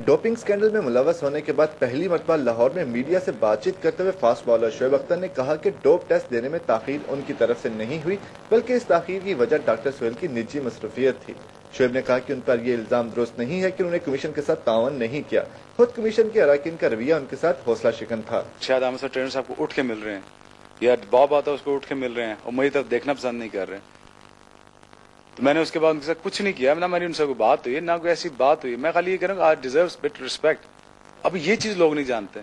Doping scandal में मुलव्वस होने के बाद पहली मरतबा लाहौर में मीडिया से बातचीत करते हुए फास्ट बॉलर शोएब अख्तर ने कहा कि डोप टेस्ट देने में ताखीर उनकी तरफ से नहीं हुई, बल्कि इस ताखीर की वजह डॉक्टर सुहेल की निजी मसरूफियत थी। शोएब ने कहा कि उन पर यह इल्जाम दुरुस्त नहीं है कि उन्होंने कमीशन के साथ तावन नहीं किया। खुद कमीशन के अरकान का रवैया उनके साथ हौसला शिकन था। शायद हम से ट्रेनर साहब को उठ के मिल रहे हैं या बॉब आता है उसको उठ के मिल रहे हैं और मेरी तरफ देखना पसंद नहीं कर रहे, तो मैंने उसके बाद उनके साथ कुछ नहीं किया। ना मेरी उनसे कोई बात हुई, ना कोई ऐसी बात हुई। मैं खाली ये कह रहा हूँ आई डिजर्व बिट रिस्पेक्ट। अब ये चीज लोग नहीं जानते।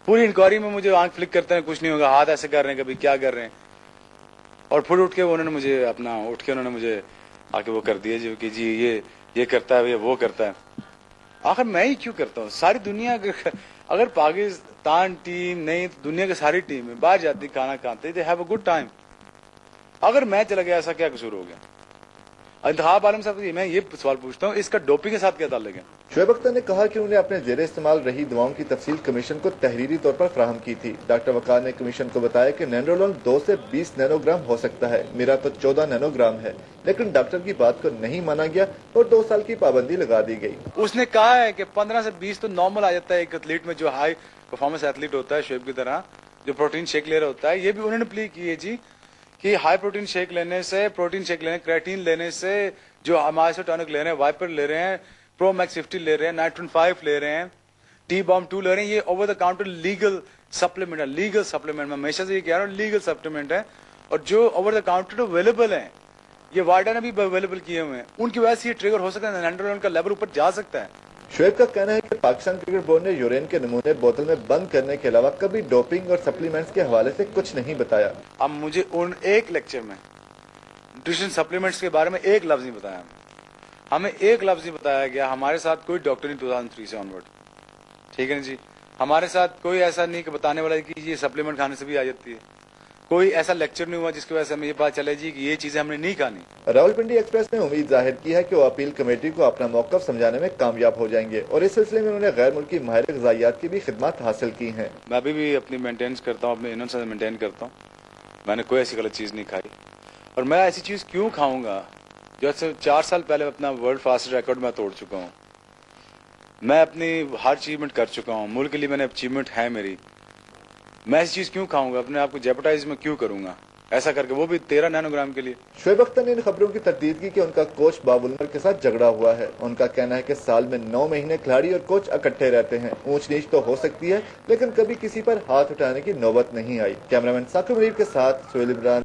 पूरी इंक्वायरी में मुझे आंख फ्लिक करते हैं, कुछ नहीं होगा, हाथ ऐसे कर रहे हैं, कभी क्या कर रहे हैं, और फिर उठ के उन्होंने मुझे आके वो कर दिया जी कि जी ये करता है, ये वो करता है। आखिर मैं ही क्यों करता हूँ? सारी दुनिया अगर पाकिस्तान टीम नहीं तो दुनिया की सारी टीम बाहर जाती खाना खाते, they have a good time. अगर मैं चला गया, ऐसा क्या कसूर हो गया? इंतखाब आलम साहब, मैं ये सवाल पूछता हूँ, इसका डोपिंग के साथ क्या ताल्लुक है? शोएब अख्तर ने कहा कि उन्हें अपने जेर इस्तेमाल रही दवाओं की तफसील कमीशन को तहरीरी तौर पर फराहम की थी। डॉक्टर वकार ने कमीशन को बताया कि नैनोरोल 2 से 20 नैनोग्राम हो सकता है, मेरा तो 14 नैनोग्राम है, लेकिन डॉक्टर की बात को नहीं माना गया और 2 साल की पाबंदी लगा दी गई। उसने कहा है कि 15 से 20 तो नॉर्मल आ जाता है एक एथलीट में, जो हाई परफॉर्मेंस एथलीट होता है शोएब की तरह, जो प्रोटीन शेक ले रहा होता है। ये भी उन्होंने प्ली की है जी कि हाई प्रोटीन शेक लेने से, क्रेटीन लेने से, जो अमाइसो टॉनिक ले रहे हैं, वाइपर ले रहे हैं, प्रो मैक्स 50 ले रहे हैं, नाइट्रोन 5 ले रहे हैं, टी बॉम्ब 2 ले रहे हैं, ये over the counter legal supplement है। लीगल सप्लीमेंट, मैं हमेशा से ये कह रहा हूँ, लीगल सप्लीमेंट है। और जो ओवर द काउंटर अवेलेबल है, ये वाइडा ने भी अवेलेबल किए हुए हैं, उनकी वजह से ये ट्रिगर हो सकता है, नैंडरोल का लेवल ऊपर जा सकता है। शोएब का कहना है कि पाकिस्तान क्रिकेट बोर्ड ने यूरेन के नमूने बोतल में बंद करने के अलावा कभी डोपिंग और सप्लीमेंट्स के हवाले से कुछ नहीं बताया। अब मुझे उन एक लेक्चर में न्यूट्रिशन सप्लीमेंट्स के बारे में एक लफ्ज नहीं बताया, हमें एक लफ्ज नहीं बताया गया। हमारे साथ कोई डॉक्टर नहीं 2003 से ऑनवर्ड, ठीक है ना जी। हमारे साथ कोई ऐसा नहीं कि बताने वाला कि ये सप्लीमेंट खाने से भी आ जाती है। कोई ऐसा लेक्चर नहीं हुआ जिसकी वजह से हमें ये बात चले जी कि ये चीजें हमने नहीं खानी। रावलपिंडी एक्सप्रेस ने उम्मीद जाहिर की है कि वो अपील कमेटी को अपना मौकफ समझाने में कामयाब हो जाएंगे और इस सिलसिले में उन्होंने गैर मुल्की माहिर ग़िज़ाइयात की भी खिदमत हासिल की हैं। मैं अभी भी अपनी मेंटेन करता हूँ, अपने इन्होंने से मेंटेन करता हूँ। मैंने कोई ऐसी गलत चीज नहीं खाई, और मैं ऐसी चीज क्यों खाऊंगा जो 4 साल पहले अपना वर्ल्ड फास्ट रिकॉर्ड में तोड़ चुका हूँ। मैं अपनी हर अचीवमेंट कर चुका हूँ, मुल्क के लिए मैंने अचीवमेंट है मेरी। मैं ऐसी चीज क्यों खाऊंगा, अपने आप को जेपटाइज में क्यों करूंगा ऐसा करके, वो भी 13 नैनोग्राम के लिए। शोएब अख्तर ने इन खबरों की तरदीद की कि उनका कोच बाबुल उमर के साथ झगड़ा हुआ है। उनका कहना है कि साल में 9 महीने खिलाड़ी और कोच इकट्ठे रहते हैं, ऊंच नीच तो हो सकती है, लेकिन कभी किसी पर हाथ उठाने की नौबत नहीं आई। कैमरामैन साकिब मुनीर के साथ सुहेल इमरान,